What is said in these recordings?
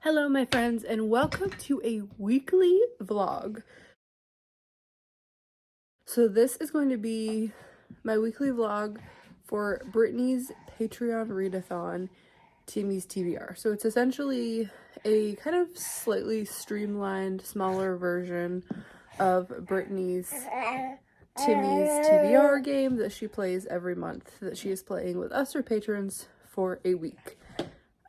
Hello my friends and welcome to a weekly vlog. So this is going to be my weekly vlog for Brittany's Patreon Readathon Timmies TBR. So it's essentially a kind of slightly streamlined, smaller version of Brittany's Timmies TBR game that she plays every month, that she is playing with us, her patrons, for a week.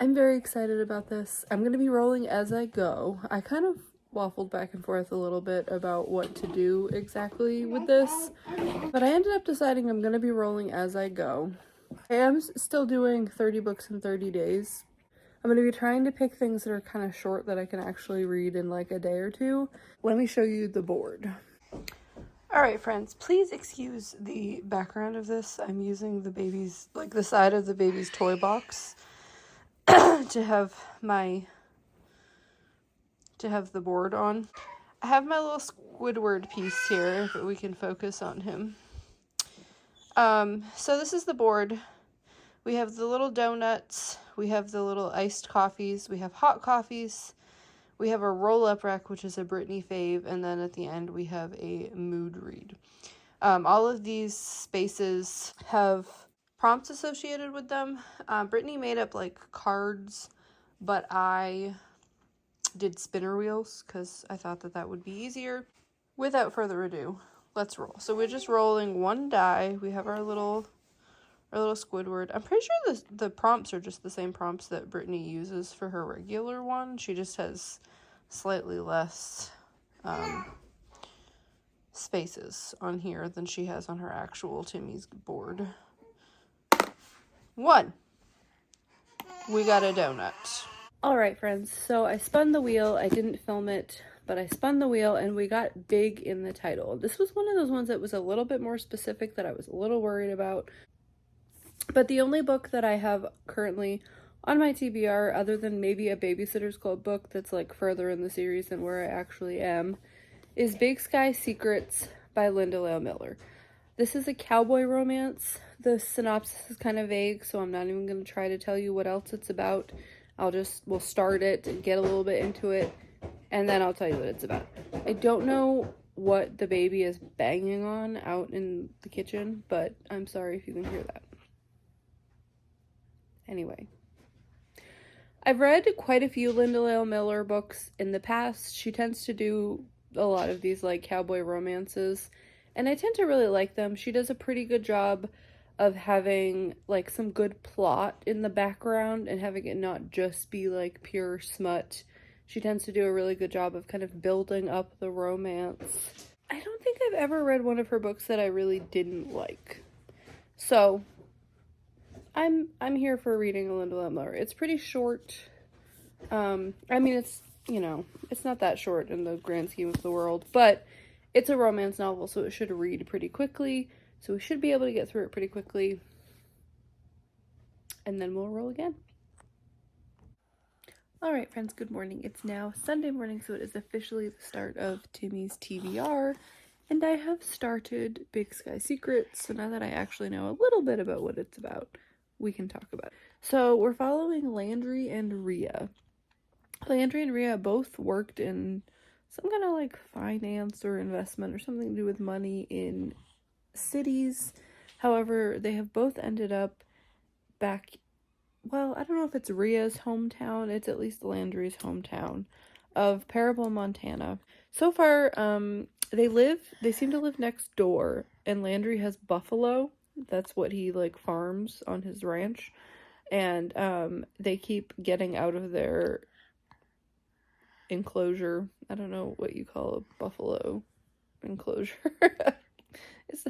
I'm very excited about this. I'm going to be rolling as I go. I kind of waffled back and forth a little bit about what to do exactly with this, but I ended up deciding I'm going to be rolling as I go. I am still doing 30 books in 30 days. I'm going to be trying to pick things that are kind of short that I can actually read in like a day or two. Let me show you the board. Alright friends, please excuse the background of this. I'm using the baby's, like the side of the baby's toy box to have the board on. I have my little Squidward piece here, but we can focus on him. So this is the board. We have the little donuts, we have the little iced coffees, we have hot coffees, we have a roll-up rack, which is a Brittany fave, and then at the end we have a mood read. All of these spaces have prompts associated with them. Brittany made up like cards, but I did spinner wheels because I thought that would be easier. Without further ado, let's roll. So we're just rolling one die. We have our little Squidward. I'm pretty sure the prompts are just the same prompts that Brittany uses for her regular one. She just has slightly less spaces on here than she has on her actual Timmy's board. 1. We got a donut. Alright friends, so I spun the wheel. I didn't film it, but I spun the wheel and we got big in the title. This was one of those ones that was a little bit more specific that I was a little worried about. But the only book that I have currently on my TBR, other than maybe a Babysitter's Club book that's like further in the series than where I actually am, is Big Sky Secrets by Linda Lale Miller. This is a cowboy romance. The synopsis is kind of vague, so I'm not even going to try to tell you what else it's about. We'll start it and get a little bit into it, and then I'll tell you what it's about. I don't know what the baby is banging on out in the kitchen, but I'm sorry if you can hear that. Anyway. I've read quite a few Linda Lale Miller books in the past. She tends to do a lot of these like cowboy romances, and I tend to really like them. She does a pretty good job of having like some good plot in the background and having it not just be like pure smut. She tends to do a really good job of kind of building up the romance. I don't think I've ever read one of her books that I really didn't like. So I'm here for reading a Linda Lale Miller. It's pretty short. I mean, it's, you know, it's not that short in the grand scheme of the world, but it's a romance novel, so it should read pretty quickly. So we should be able to get through it pretty quickly. And then we'll roll again. Alright friends, good morning. It's now Sunday morning, so it is officially the start of Timmy's TBR. And I have started Big Sky Secrets, so now that I actually know a little bit about what it's about, we can talk about it. So we're following Landry and Rhea. Landry and Rhea both worked in some kind of like finance or investment or something to do with money in cities. However, they have both ended up back, well, I don't know if it's Rhea's hometown, it's at least Landry's hometown of Parable, Montana. So far, they seem to live next door, and Landry has buffalo. That's what he like farms on his ranch, and they keep getting out of their enclosure. I don't know what you call a buffalo enclosure. It's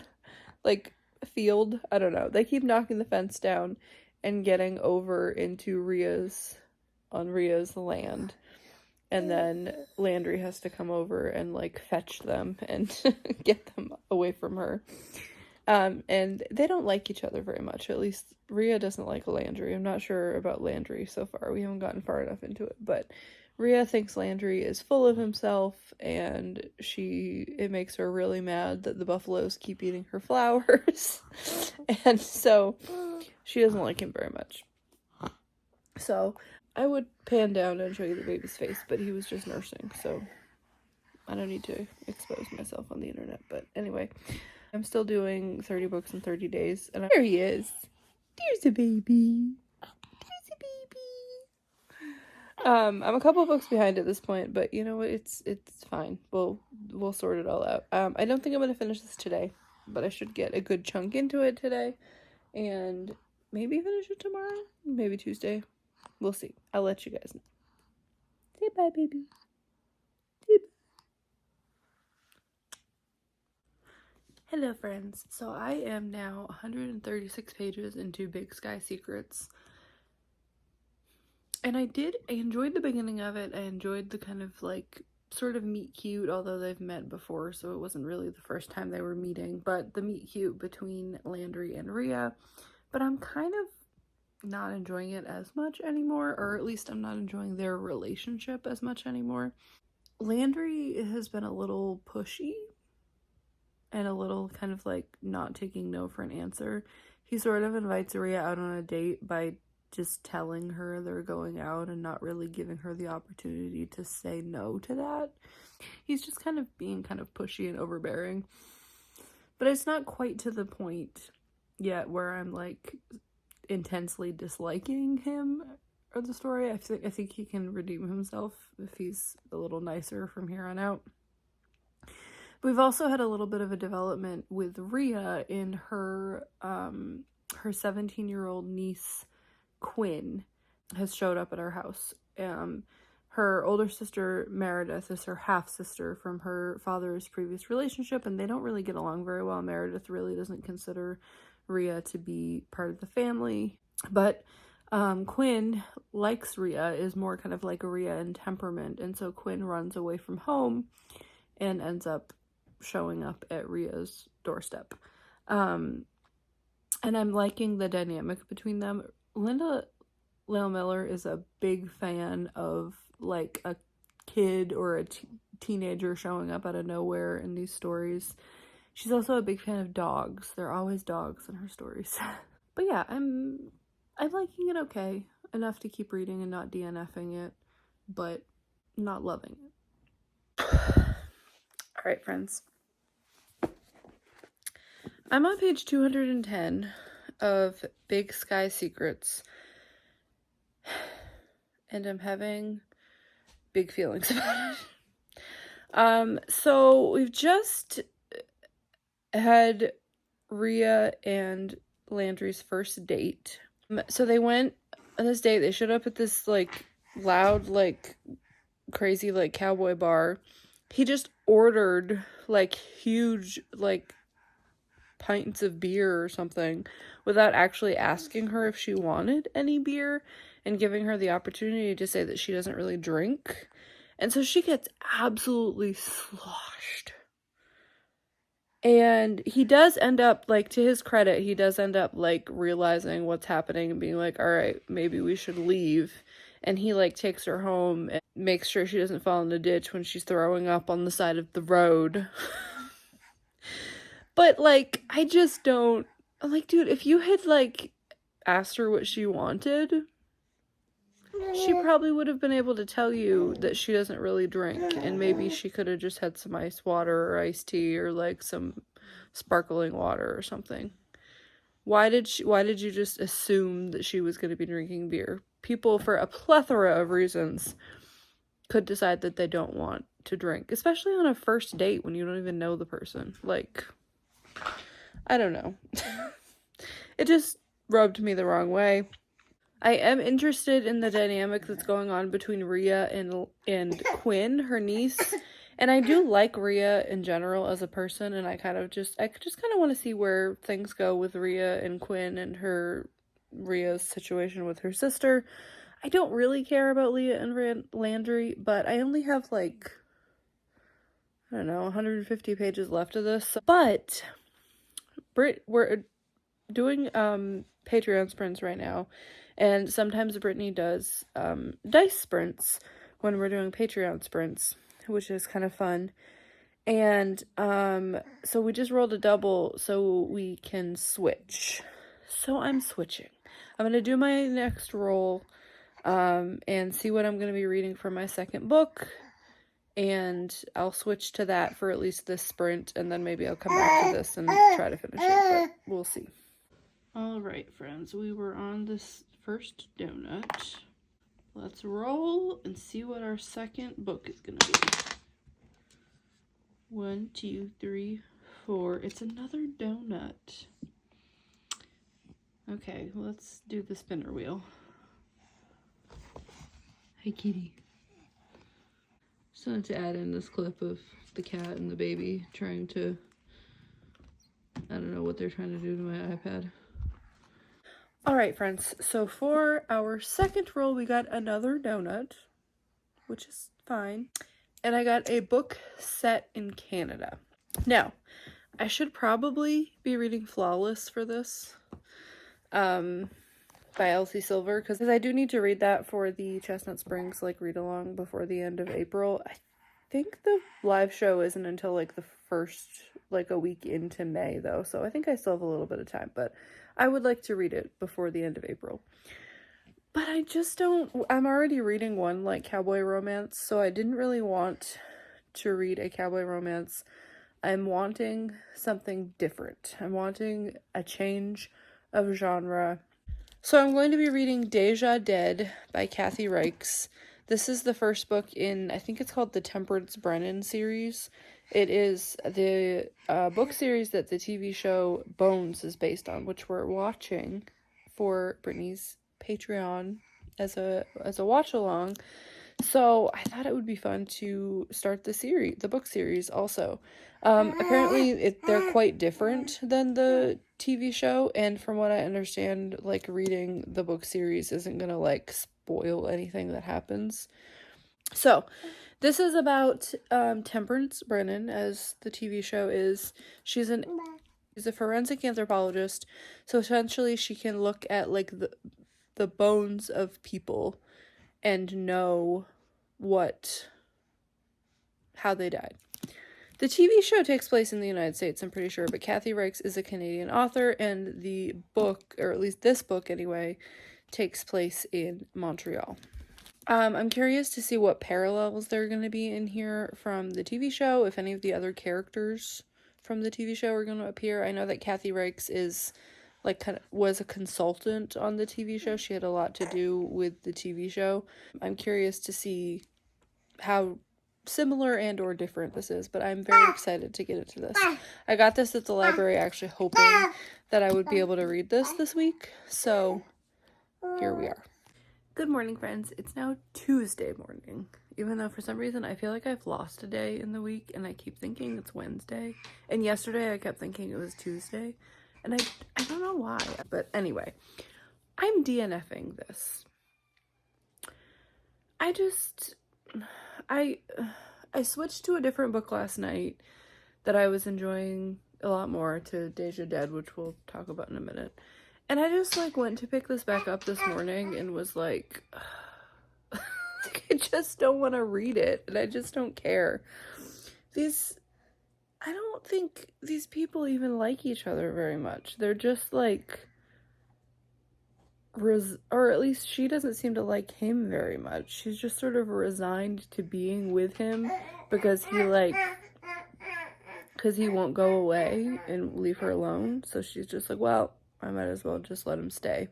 like a field. I don't know. They keep knocking the fence down and getting over into Rhea's land. And then Landry has to come over and like fetch them and get them away from her. And they don't like each other very much. At least Rhea doesn't like Landry. I'm not sure about Landry so far. We haven't gotten far enough into it, but Rhea thinks Landry is full of himself, and it makes her really mad that the buffaloes keep eating her flowers. And so she doesn't like him very much. So I would pan down and show you the baby's face, but he was just nursing, so I don't need to expose myself on the internet. But anyway, I'm still doing 30 books in 30 days, and there he is. There's a baby. There's a baby. I'm a couple books behind at this point, but you know what? It's fine. We'll sort it all out. I don't think I'm gonna finish this today, but I should get a good chunk into it today, and maybe finish it tomorrow, maybe Tuesday. We'll see. I'll let you guys know. Say bye, baby. Say bye. Hello, friends. So I am now 136 pages into Big Sky Secrets. And I enjoyed the beginning of it. I enjoyed the kind of like sort of meet cute, although they've met before, so it wasn't really the first time they were meeting, but the meet cute between Landry and Rhea. But I'm kind of not enjoying it as much anymore, or at least I'm not enjoying their relationship as much anymore. Landry has been a little pushy and a little kind of like not taking no for an answer. He sort of invites Rhea out on a date by just telling her they're going out and not really giving her the opportunity to say no to that. He's just kind of being kind of pushy and overbearing. But it's not quite to the point yet where I'm like intensely disliking him or the story. I think he can redeem himself if he's a little nicer from here on out. We've also had a little bit of a development with Rhea in her 17-year-old niece Quinn has showed up at our house. Her older sister Meredith is her half-sister from her father's previous relationship, and they don't really get along very well. Meredith really doesn't consider Rhea to be part of the family, but Quinn likes Rhea, is more kind of like a Rhea in temperament, and so Quinn runs away from home and ends up showing up at Rhea's doorstep. And I'm liking the dynamic between them. Linda Lale Miller is a big fan of like a kid or a teenager showing up out of nowhere in these stories. She's also a big fan of dogs. There are always dogs in her stories. But yeah, I'm liking it okay. Enough to keep reading and not DNFing it, but not loving it. Alright, friends. I'm on page 210 of Big Sky Secrets, and I'm having big feelings about it. So we've just had Rhea and Landry's first date. So they went on this date. They showed up at this like loud, like crazy, like cowboy bar. He just ordered like huge, like pints of beer or something without actually asking her if she wanted any beer and giving her the opportunity to say that she doesn't really drink. And so she gets absolutely sloshed. And he does end up, like, to his credit, he does end up, like, realizing what's happening and being like, all right, maybe we should leave. And he, like, takes her home and makes sure she doesn't fall in the ditch when she's throwing up on the side of the road. But, like, I just don't, I'm like, dude, if you had, like, asked her what she wanted, she probably would have been able to tell you that she doesn't really drink, and maybe she could have just had some ice water or iced tea or, like, some sparkling water or something. Why did you just assume that she was going to be drinking beer? People, for a plethora of reasons, could decide that they don't want to drink, especially on a first date when you don't even know the person. Like, I don't know. It just rubbed me the wrong way. I am interested in the dynamic that's going on between Rhea and Quinn, her niece. And I do like Rhea in general as a person, and I just kind of want to see where things go with Rhea and Quinn and Rhea's situation with her sister. I don't really care about Leah and Landry, but I only have like, I don't know, 150 pages left of this. But we're doing Patreon sprints right now, and sometimes Brittany does dice sprints when we're doing Patreon sprints, which is kind of fun. And so we just rolled a double so we can switch. So I'm switching. I'm gonna do my next roll and see what I'm going to be reading for my second book. And I'll switch to that for at least this sprint, and then maybe I'll come back to this and try to finish it, but we'll see. All right, friends, we were on this first donut. Let's roll and see what our second book is gonna be. 1, 2, 3, 4. It's another donut. Okay, let's do the spinner wheel. Hi, kitty. Just wanted to add in this clip of the cat and the baby trying to, I don't know what they're trying to do to my iPad. All right, friends, so for our second roll, we got another donut, which is fine. And I got a book set in Canada. Now, I should probably be reading Flawless for this, by Elsie Silver, because I do need to read that for the Chestnut Springs, like, read-along before the end of April. I think the live show isn't until, like, the first, like, a week into May, though, so I think I still have a little bit of time, but I would like to read it before the end of April. But I just don't, I'm already reading one, like, cowboy romance, so I didn't really want to read a cowboy romance. I'm wanting something different. I'm wanting a change of genre. So I'm going to be reading Deja Dead by Kathy Reichs. This is the first book in, I think it's called the Temperance Brennan series. It is the book series that the TV show Bones is based on, which we're watching for Brittany's Patreon as a watch along. So I thought it would be fun to start the book series also. Apparently they're quite different than the TV show, and from what I understand, like, reading the book series isn't gonna, like, spoil anything that happens. So this is about Temperance Brennan, as the TV show is. She's a forensic anthropologist, so essentially she can look at, like, the bones of people and know how they died. The TV show takes place in the United States, I'm pretty sure, but Kathy Reichs is a Canadian author, and the book, or at least this book anyway, takes place in Montreal. I'm curious to see what parallels there are going to be in here from the TV show, if any of the other characters from the TV show are going to appear. I know that Kathy Reichs is, like, was a consultant on the TV show. She had a lot to do with the TV show. I'm curious to see how similar and or different this is, but I'm very excited to get into this. I got this at the library actually hoping that I would be able to read this week, so here we are. Good morning, friends. It's now Tuesday morning, even though for some reason I feel like I've lost a day in the week and I keep thinking it's Wednesday, and yesterday I kept thinking it was Tuesday, and I don't know why, but anyway, I'm DNFing this. I switched to a different book last night that I was enjoying a lot more, to Deja Dead, which we'll talk about in a minute. And I just, like, went to pick this back up this morning and was like, I just don't want to read it, and I just don't care. I don't think these people even like each other very much. They're just, like, or at least she doesn't seem to like him very much. She's just sort of resigned to being with him because he won't go away and leave her alone. So she's just like, well, I might as well just let him stay.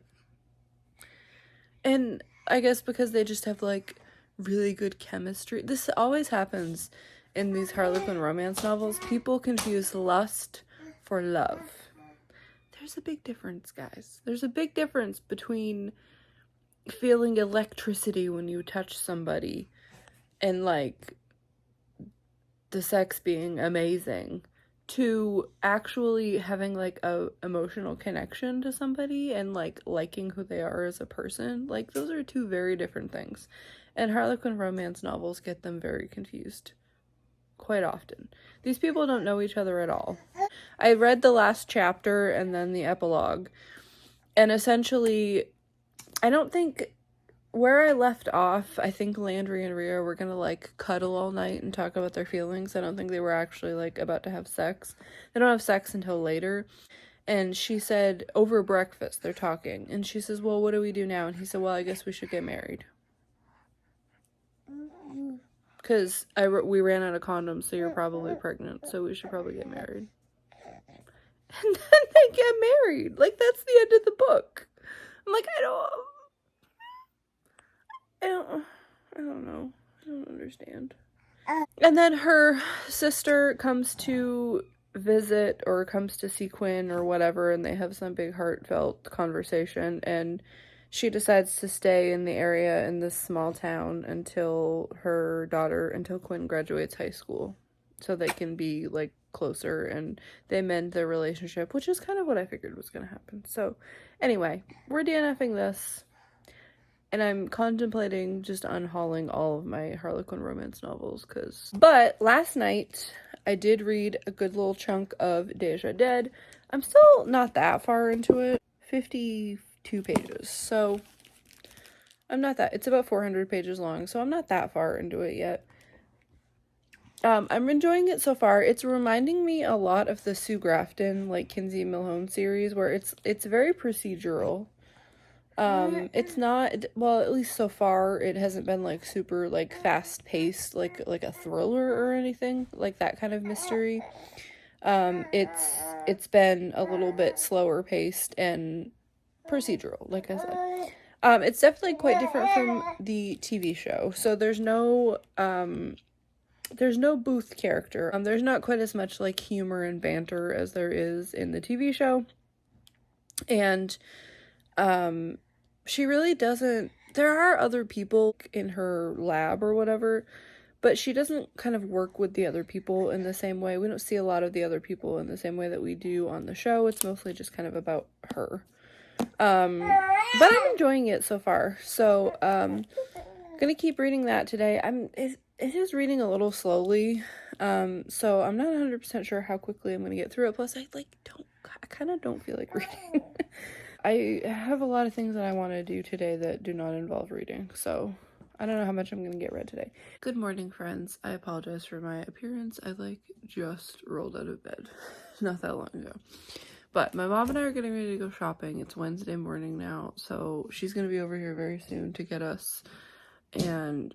And I guess because they just have, like, really good chemistry. This always happens in these Harlequin romance novels. People confuse lust for love. There's a big difference, guys. There's a big difference between feeling electricity when you touch somebody and, like, the sex being amazing, to actually having, like, a emotional connection to somebody and, like, liking who they are as a person. Like, those are two very different things. And Harlequin romance novels get them very confused quite often. These people don't know each other at all. I read the last chapter and then the epilogue, and essentially, I don't think, where I left off, I think Landry and Rhea were gonna, like, cuddle all night and talk about their feelings. I don't think they were actually, like, about to have sex. They don't have sex until later, And she said, over breakfast, they're talking. And she says, well, what do we do now? And he said, well, I guess we should get married. Because we ran out of condoms, so you're probably pregnant, so we should probably get married. And then they get married. Like, that's the end of the book. I'm like, I don't know. I don't understand. And then her sister comes to visit or comes to see Quinn or whatever, and they have some big heartfelt conversation, and she decides to stay in the area in this small town until Quinn graduates high school, so they can be like closer and they mend their relationship, which is kind of what I figured was going to happen. So anyway, we're DNFing this, and I'm contemplating just unhauling all of my Harlequin romance novels, but last night I did read a good little chunk of Deja Dead. I'm still not that far into it, 52 pages, so it's about 400 pages long, so I'm not that far into it yet. I'm enjoying it so far. It's reminding me a lot of the Sue Grafton, like, Kinsey Milhone series, where it's very procedural. It's not, well, at least so far, it hasn't been, like, super, like, fast-paced, like a thriller or anything, like that kind of mystery. It's been a little bit slower paced and procedural, like I said. It's definitely quite different from the TV show. So there's no Booth character. There's not quite as much, like, humor and banter as there is in the TV show. And, she really doesn't, there are other people in her lab or whatever, but she doesn't kind of work with the other people in the same way. We don't see a lot of the other people in the same way that we do on the show. It's mostly just kind of about her. But I'm enjoying it so far. So, gonna keep reading that today. It is reading a little slowly. So I'm not 100% sure how quickly I'm gonna get through it. Plus, I kind of don't feel like reading. I have a lot of things that I want to do today that do not involve reading, so I don't know how much I'm going to get read today. Good morning, friends. I apologize for my appearance. I, just rolled out of bed not that long ago. But my mom and I are getting ready to go shopping. It's Wednesday morning now, so she's going to be over here very soon to get us, and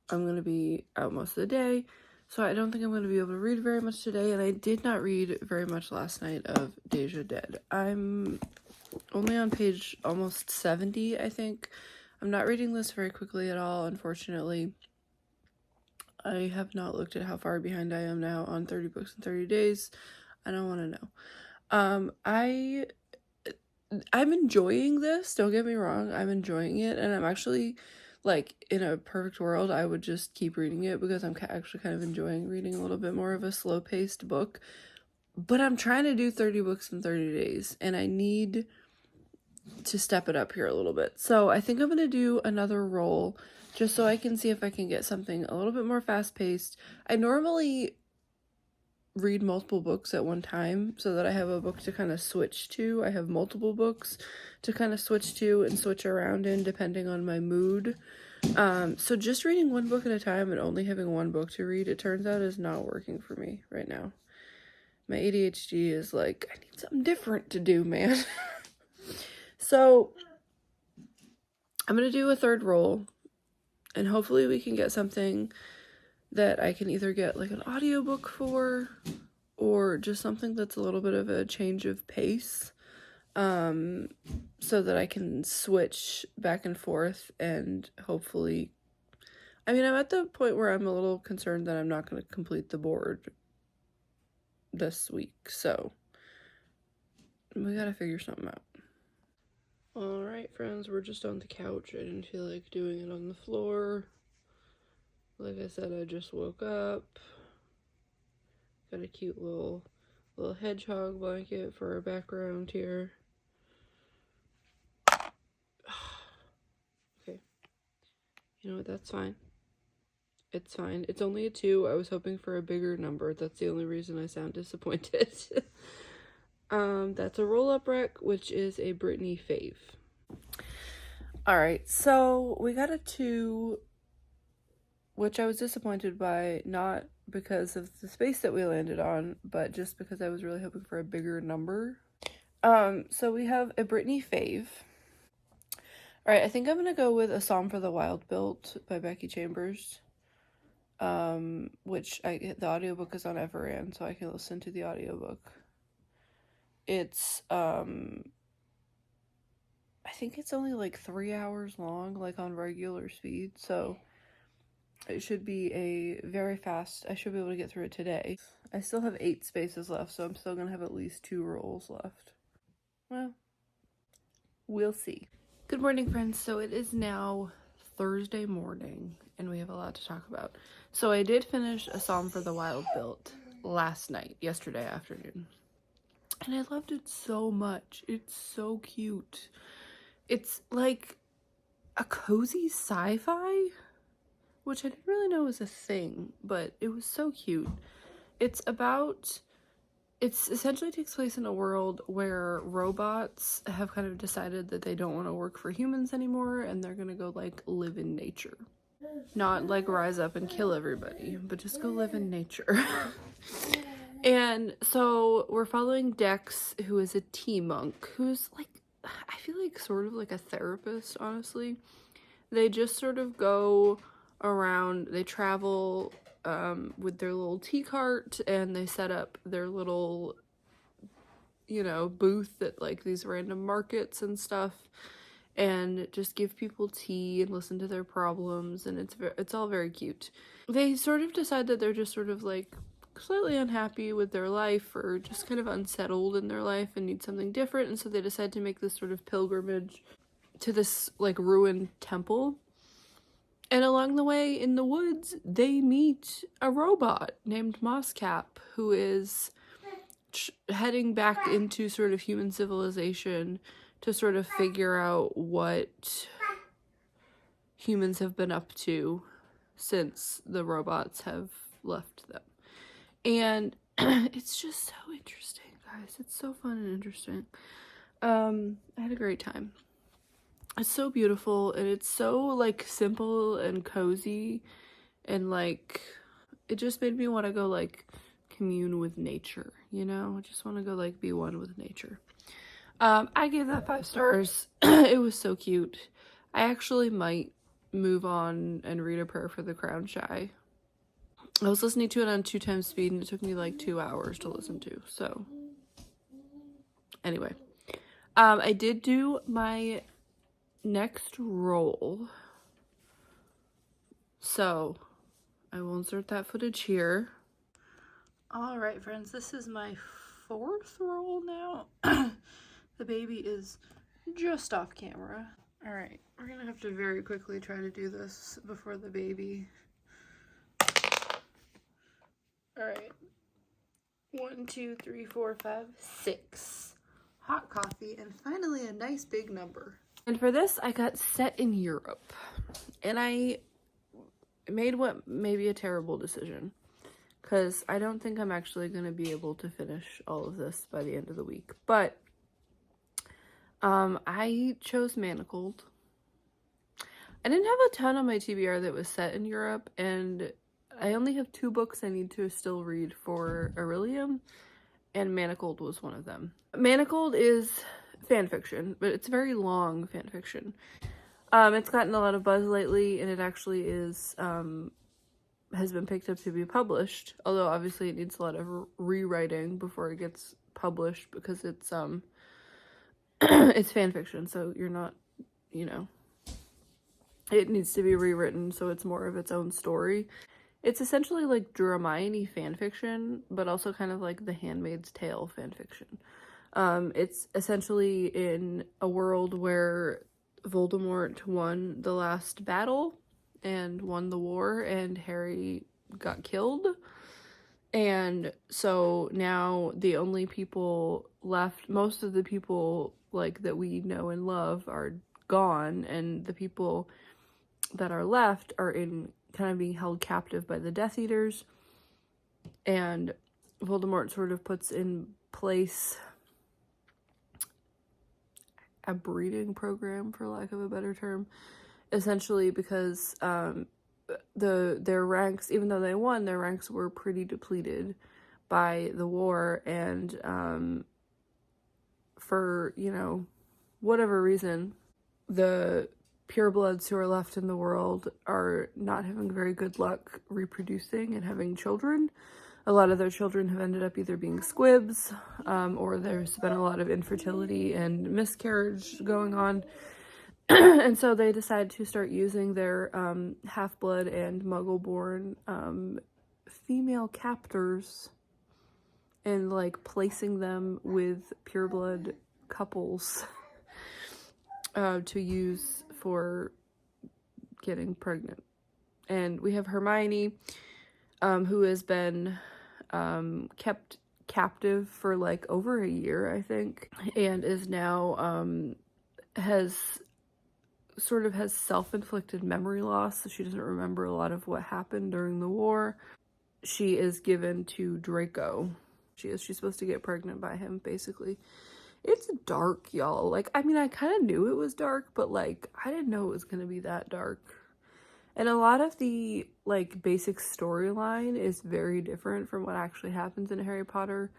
I'm going to be out most of the day, so I don't think I'm going to be able to read very much today, and I did not read very much last night of Deja Dead. I'm only on page almost 70, I think. I'm not reading this very quickly at all, unfortunately. I have not looked at how far behind I am now on 30 books in 30 days. I don't want to know. I'm enjoying this, don't get me wrong. I'm enjoying it, and I'm actually, like, in a perfect world, I would just keep reading it because I'm actually kind of enjoying reading a little bit more of a slow-paced book. But I'm trying to do 30 books in 30 days, and I need to step it up here a little bit. So I think I'm going to do another roll just so I can see if I can get something a little bit more fast-paced. I normally read multiple books at one time so that I have a book to kind of switch to. I have multiple books to kind of switch to and switch around in depending on my mood. So just reading one book at a time and only having one book to read, it turns out, is not working for me right now. My ADHD is like, I need something different to do, man. So I'm going to do a third roll, and hopefully we can get something that I can either get, like, an audiobook for, or just something that's a little bit of a change of pace, so that I can switch back and forth and hopefully, I mean, I'm at the point where I'm a little concerned that I'm not going to complete the board this week, so we gotta figure something out. Alright, friends, we're just on the couch. I didn't feel like doing it on the floor. Like I said, I just woke up. Got a cute little hedgehog blanket for a background here. Okay. You know what? That's fine. It's fine. It's only a 2. I was hoping for a bigger number. That's the only reason I sound disappointed. That's a roll-up rec, which is a Brittany fave. Alright, so we got a 2, which I was disappointed by, not because of the space that we landed on, but just because I was really hoping for a bigger number. So we have a Britney fave. All right, I think I'm gonna go with A Psalm for the Wild Built by Becky Chambers. Which the audiobook is on Everand, so I can listen to the audiobook. It's I think it's only like 3 hours long, like on regular speed, so it should be a very fast. I should be able to get through it today. I still have 8 spaces left, so I'm still gonna have at least 2 rolls left. Well, we'll see. Good morning, friends. So it is now Thursday morning, and we have a lot to talk about. So I did finish A Psalm for the Wild Built yesterday afternoon. And I loved it so much. It's so cute. It's like a cozy sci-fi, which I didn't really know was a thing, but it was so cute. It essentially takes place in a world where robots have kind of decided that they don't want to work for humans anymore, and they're gonna go like live in nature. Not like rise up and kill everybody, but just go live in nature. And so we're following Dex, who is a tea monk, who's like, I feel like sort of like a therapist, honestly. They just sort of go around, they travel with their little tea cart, and they set up their little, booth at like these random markets and stuff, and just give people tea and listen to their problems, and it's all very cute. They sort of decide that they're just sort of like slightly unhappy with their life, or just kind of unsettled in their life and need something different, and so they decide to make this sort of pilgrimage to this like ruined temple. And along the way in the woods, they meet a robot named Mosscap, who is heading back into sort of human civilization to sort of figure out what humans have been up to since the robots have left them. And it's just so interesting, guys. It's so fun and interesting. I had a great time. It's so beautiful, and it's so like simple and cozy, and like it just made me want to go like commune with nature, I just want to go like be one with nature. I gave that 5 stars. It was so cute. I actually might move on and read A Prayer for the Crown Shy. I was listening to it on 2 times speed, and it took me like 2 hours to listen to. So anyway, I did do my next roll, so I will insert that footage here. All right, friends, this is my 4th roll now. The baby is just off camera. All right, we're gonna have to very quickly try to do this before the baby. All right, 1, 2, 3, 4, 5, 6. Hot coffee, and finally a nice big number. And for this, I got set in Europe, and I made what may be a terrible decision, because I don't think I'm actually going to be able to finish all of this by the end of the week, but I chose Manacled. I didn't have a ton on my TBR that was set in Europe, and I only have 2 books I need to still read for Aurelium, and Manacled was one of them. Manacled is fan fiction, but it's very long fan fiction. It's gotten a lot of buzz lately, and it actually is has been picked up to be published, although obviously it needs a lot of rewriting before it gets published, because it's it's fan fiction, so you're not, it needs to be rewritten so it's more of its own story. It's essentially like Hermione fan fiction, but also kind of like The Handmaid's Tale fan fiction. It's essentially in a world where Voldemort won the last battle and won the war, and Harry got killed. And so now the only people left, most of the people like that we know and love are gone, and the people that are left are in kind of being held captive by the Death Eaters. And Voldemort sort of puts in place a breeding program, for lack of a better term, essentially because their ranks, even though they won, their ranks were pretty depleted by the war, and for, you know, whatever reason, the purebloods who are left in the world are not having very good luck reproducing and having children. A lot of their children have ended up either being squibs, or there's been a lot of infertility and miscarriage going on. And so they decide to start using their half-blood and muggle-born female captors and like placing them with pureblood couples to use for getting pregnant. And we have Hermione, who has been kept captive for like over a year, I think, and is now has self-inflicted memory loss, so she doesn't remember a lot of what happened during the war. She is given to Draco. She's supposed to get pregnant by him, basically. It's dark, y'all. Like, I mean, I kind of knew it was dark, but like, I didn't know it was gonna be that dark. And a lot of the like basic storyline is very different from what actually happens in Harry Potter.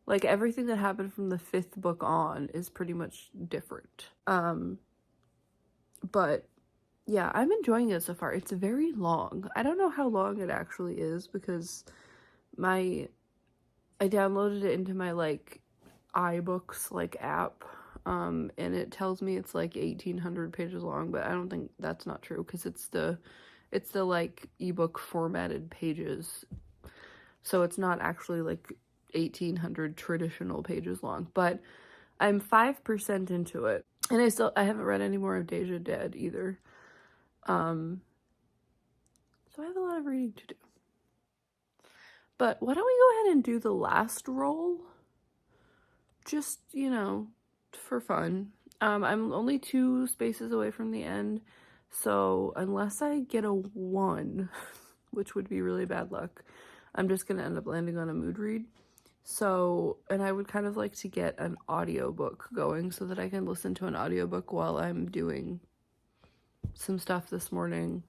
Like, everything that happened from the 5th book on is pretty much different. But yeah, I'm enjoying it so far. It's very long. I don't know how long it actually is because I downloaded it into my like iBooks like app, and it tells me it's like 1,800 pages long, but I don't think that's not true because it's the like ebook formatted pages, so it's not actually like 1,800 traditional pages long. But I'm 5% into it, and I haven't read any more of Deja Dead either. So I have a lot of reading to do. But why don't we go ahead and do the last roll? Just, you know, for fun. I'm only 2 spaces away from the end, so unless I get a 1, which would be really bad luck, I'm just gonna end up landing on a mood read. So, and I would kind of like to get an audiobook going so that I can listen to an audiobook while I'm doing some stuff this morning,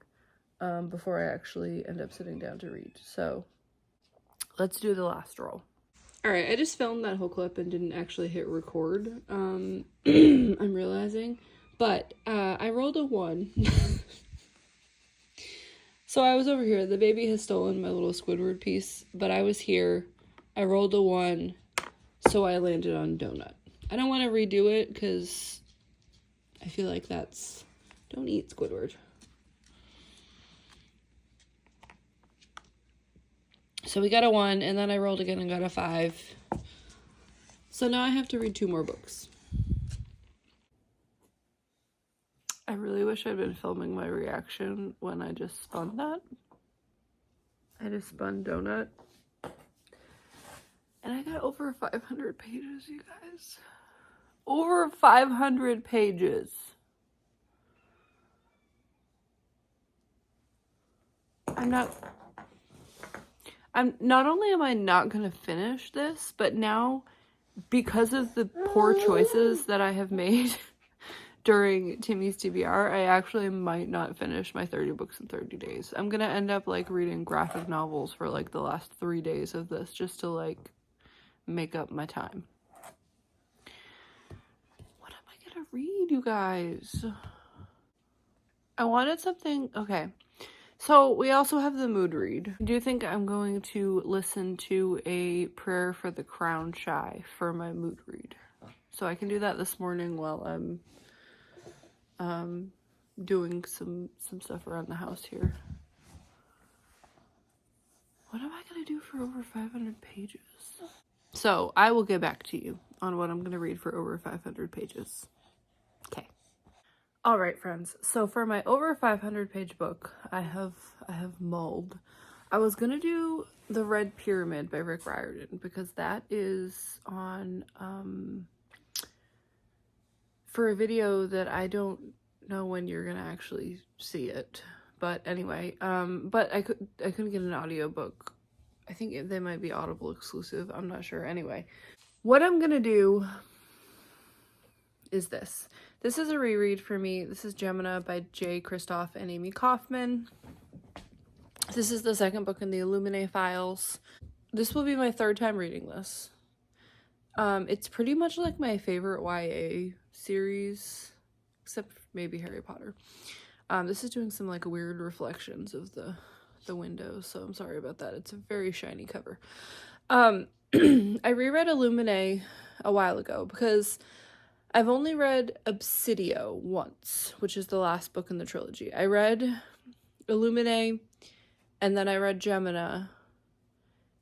before I actually end up sitting down to read. So let's do the last roll. All right, I just filmed that whole clip and didn't actually hit record. I'm realizing, but I rolled a 1. So I was over here. The baby has stolen my little Squidward piece, but I was here. I rolled a 1, so I landed on donut. I don't want to redo it because I feel like that's... Don't eat Squidward. So we got a 1, and then I rolled again and got a 5. So now I have to read 2 more books. I really wish I'd been filming my reaction when I just spun that. I just spun donut. And I got over 500 pages, you guys. Over 500 pages. Not only am I not going to finish this, but now, because of the poor choices that I have made during Timmy's TBR, I actually might not finish my 30 books in 30 days. I'm going to end up, like, reading graphic novels for, like, the last 3 days of this, just to, like, make up my time. What am I going to read, you guys? I wanted something... Okay. So we also have the mood read. I do think I'm going to listen to a prayer for the crown shy for my mood read. So I can do that this morning while I'm doing some stuff around the house here. What am I going to do for over 500 pages? So I will get back to you on what I'm going to read for over 500 pages. Okay. All right, friends. So for my over 500 page book, I have mulled. I was gonna do The Red Pyramid by Rick Riordan because that is on for a video that I don't know when you're gonna actually see it. But anyway, but I couldn't get an audiobook. I think they might be Audible exclusive. I'm not sure. Anyway, what I'm gonna do is this. This is a reread for me. This is Gemina by Jay Kristoff and Amy Kaufman. This is the second book in the Illuminae files. This will be my 3rd time reading this. It's pretty much like my favorite YA series, except maybe Harry Potter. This is doing some like weird reflections of the windows, so I'm sorry about that. It's a very shiny cover. I reread Illuminae a while ago because I've only read Obsidio once, which is the last book in the trilogy. I read Illuminae, and then I read Gemina.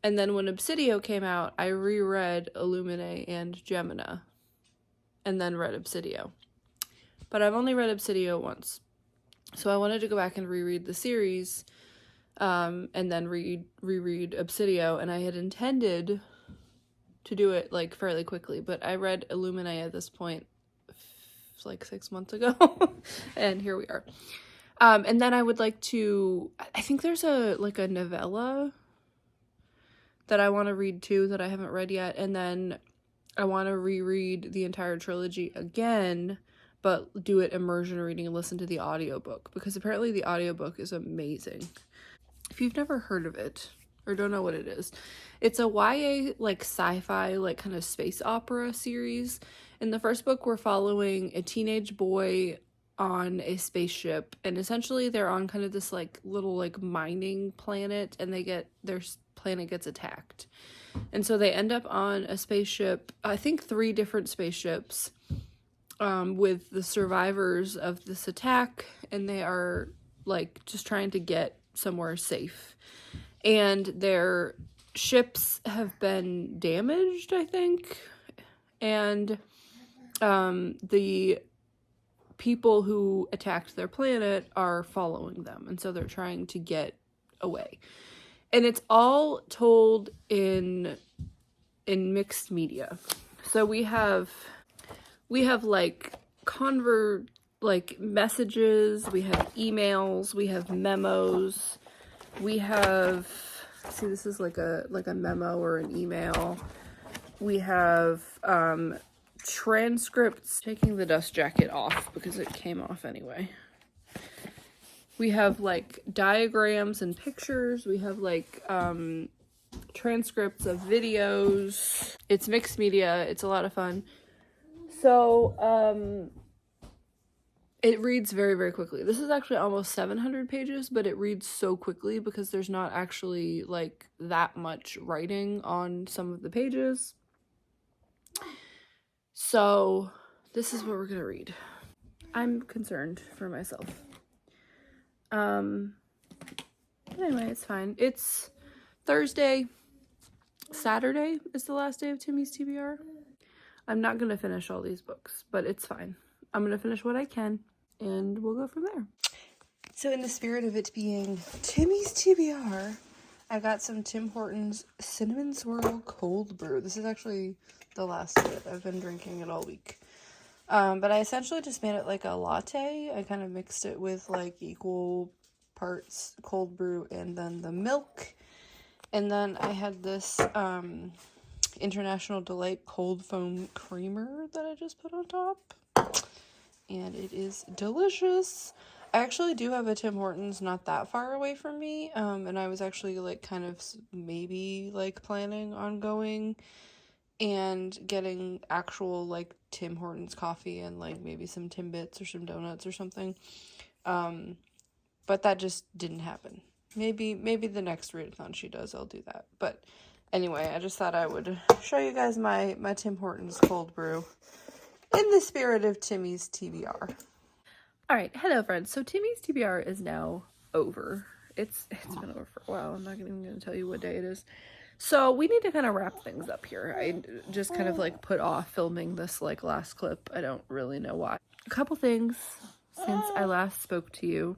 And then when Obsidio came out, I reread Illuminae and Gemina, and then read Obsidio. But I've only read Obsidio once. So I wanted to go back and reread the series, and then reread Obsidio, and I had intended to do it like fairly quickly, but I read Illuminae at this point like 6 months ago, and here we are. And then I would like to, I think there's a novella that I want to read too that I haven't read yet, and then I want to reread the entire trilogy again, but do it immersion reading and listen to the audiobook, because apparently the audiobook is amazing. If you've never heard of it or don't know what it is, it's a YA like sci-fi like kind of space opera series. In the first book, we're following a teenage boy on a spaceship, and essentially they're on kind of this like little like mining planet, and their planet gets attacked, and so they end up on a spaceship, I think 3 different spaceships, with the survivors of this attack, and they are like just trying to get somewhere safe, and their ships have been damaged, I think, and the people who attacked their planet are following them, and so they're trying to get away. And it's all told in mixed media. So we have like messages, we have emails, we have memos, we have, see, this is like a memo or an email. We have transcripts, taking the dust jacket off because it came off anyway. We have like diagrams and pictures. We have like transcripts of videos. It's mixed media. It's a lot of fun. So it reads very, very quickly. This is actually almost 700 pages, but it reads so quickly because there's not actually like that much writing on some of the pages. So this is what we're gonna read. I'm concerned for myself. Anyway, it's fine. It's Thursday. Saturday is the last day of Timmy's TBR. I'm not gonna finish all these books, but it's fine. I'm gonna finish what I can, and we'll go from there. So in the spirit of it being Timmy's TBR, I got some Tim Hortons Cinnamon Swirl Cold Brew. This is actually the last of it. I've been drinking it all week. But I essentially just made it like a latte. I kind of mixed it with like equal parts cold brew and then the milk. And then I had this International Delight cold foam creamer that I just put on top. And it is delicious. I actually do have a Tim Hortons not that far away from me. And I was actually like kind of maybe like planning on going and getting actual like Tim Hortons coffee and like maybe some Timbits or some donuts or something. But that just didn't happen. Maybe the next readathon she does, I'll do that. But anyway, I just thought I would show you guys my Tim Hortons cold brew in the spirit of Timmy's TBR. All right, hello friends. So Timmy's TBR is now over. It's been over for a while. I'm not even going to tell you what day it is. So we need to kind of wrap things up here. I just kind of like put off filming this like last clip. I don't really know why. A couple things since I last spoke to you.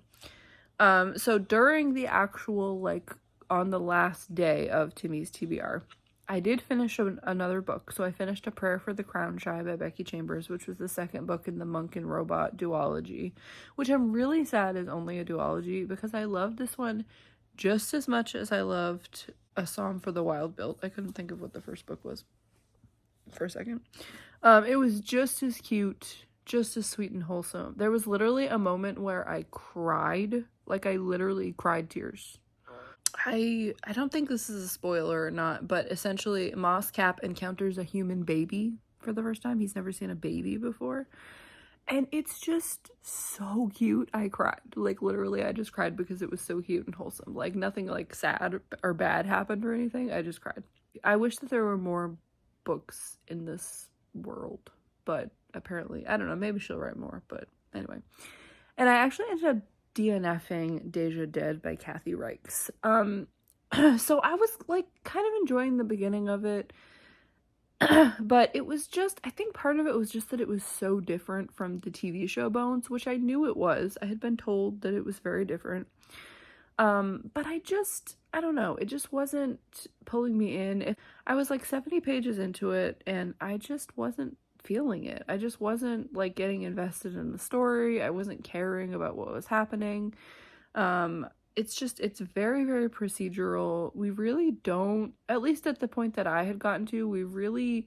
So during the actual like on the last day of Timmy's TBR, I did finish another book. So I finished A Prayer for the Crown Shy by Becky Chambers, which was the second book in the Monk and Robot duology, which I'm really sad is only a duology because I loved this one just as much as I loved A Psalm for the Wild Built. I couldn't think of what the first book was for a second. It was just as cute, just as sweet and wholesome. There was literally a moment where I cried, like I literally cried tears. I don't think this is a spoiler or not, but essentially Moss Cap encounters a human baby for the first time. He's never seen a baby before. And it's just so cute. I cried. Like, literally, I just cried because it was so cute and wholesome. Like, nothing, like, sad or bad happened or anything. I just cried. I wish that there were more books in this world. But apparently, I don't know. Maybe she'll write more. But anyway. And I actually ended up DNFing Deja Dead by Kathy Reichs. So I was, like, kind of enjoying the beginning of it. But it was just, I think part of it was just that it was so different from the TV show Bones, which I knew it was. I had been told that it was very different. But I don't know, it just wasn't pulling me in. I was like 70 pages into it and I just wasn't feeling it. I just wasn't like getting invested in the story. I wasn't caring about what was happening. It's very, very procedural. We really don't, at least at the point that I had gotten to, we really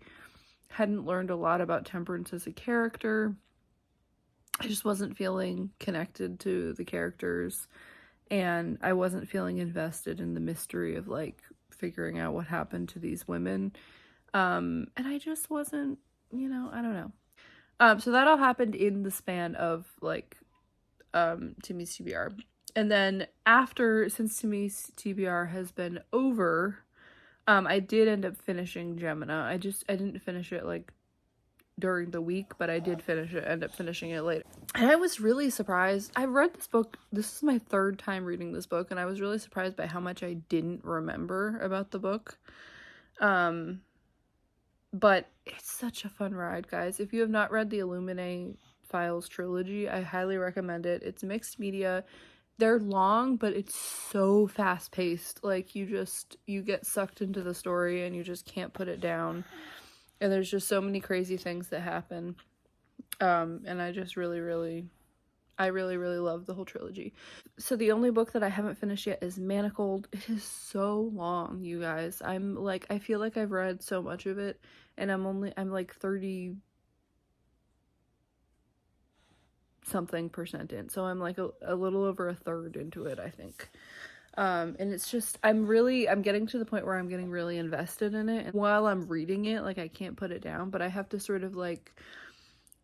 hadn't learned a lot about Temperance as a character. I just wasn't feeling connected to the characters, and I wasn't feeling invested in the mystery of like figuring out what happened to these women. And I just wasn't, I don't know. So that all happened in the span of like Timmy's TBR. And then since Timmy's TBR has been over, I did end up finishing Gemina. I didn't finish it like during the week, but I did end up finishing it later. And I was really surprised. I read this book, this is my third time reading this book, and I was really surprised by how much I didn't remember about the book. But it's such a fun ride, guys. If you have not read the Illuminae Files trilogy, I highly recommend it. It's mixed media. They're long, but it's so fast-paced. Like, you get sucked into the story and you just can't put it down. And there's just so many crazy things that happen. And I just really, really love the whole trilogy. So the only book that I haven't finished yet is Manacled. It is so long, you guys. I feel like I've read so much of it, and I'm like 30 something percent in, so I'm like a little over a third into it, I think. And it's just, I'm getting to the point where I'm getting really invested in it, and while I'm reading it, like, I can't put it down, but I have to sort of like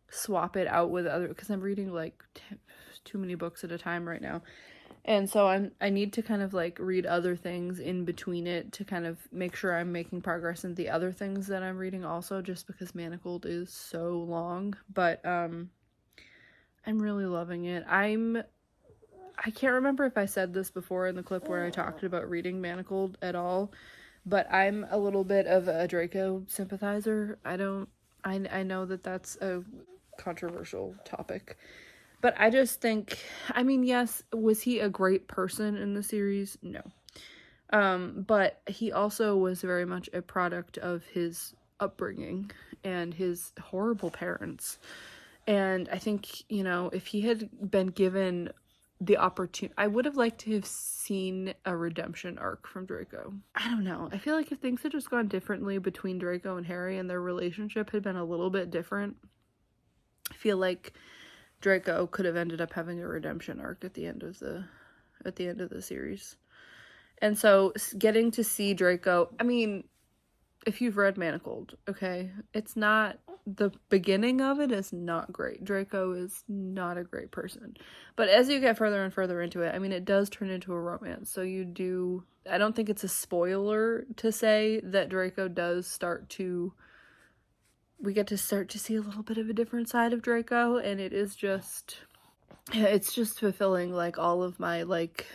swap it out with other, because I'm reading like too many books at a time right now, and so I need to kind of like read other things in between it to kind of make sure I'm making progress in the other things that I'm reading also, just because Manacled is so long. But I'm really loving it. I can't remember if I said this before in the clip where I talked about reading Manacled at all, but I'm a little bit of a Draco sympathizer. I know that that's a controversial topic, but I just think, I mean, yes, was he a great person in the series? No. But he also was very much a product of his upbringing and his horrible parents. And I think, if he had been given the opportunity, I would have liked to have seen a redemption arc from Draco. I don't know. I feel like if things had just gone differently between Draco and Harry and their relationship had been a little bit different, I feel like Draco could have ended up having a redemption arc at the end of the series. And so getting to see Draco, I mean, if you've read Manacled, okay, it's not, the beginning of it is not great. Draco is not a great person. But as you get further and further into it, I mean, it does turn into a romance. So I don't think it's a spoiler to say that Draco does we get to start to see a little bit of a different side of Draco, and it's just fulfilling, like, all of my, like,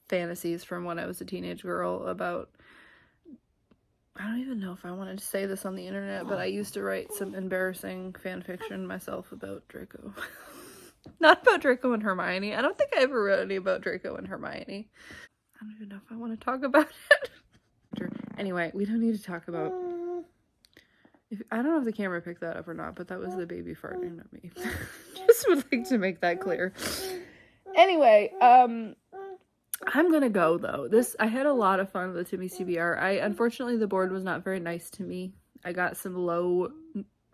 fantasies from when I was a teenage girl about, I don't even know if I wanted to say this on the internet, but I used to write some embarrassing fan fiction myself about Draco. Not about Draco and Hermione. I don't think I ever wrote any about Draco and Hermione. I don't even know if I want to talk about it. Anyway, we don't need to talk about... I don't know if the camera picked that up or not, but that was the baby farting, not me. Just would like to make that clear. Anyway, I'm gonna go, though. I had a lot of fun with the Timmy's TBR. Unfortunately, the board was not very nice to me. I got some low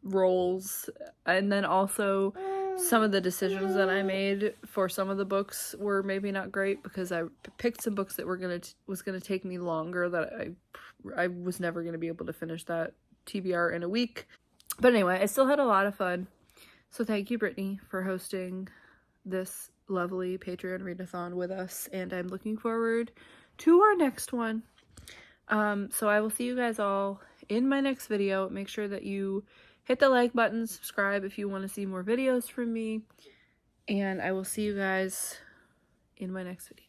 rolls, and then also some of the decisions that I made for some of the books were maybe not great, because I picked some books that was gonna take me longer, that I was never gonna be able to finish that TBR in a week. But anyway, I still had a lot of fun. So thank you, Brittany, for hosting this lovely Patreon readathon with us, and I'm looking forward to our next one. So I will see you guys all in my next video. Make sure that you hit the like button, subscribe if you want to see more videos from me, and I will see you guys in my next video.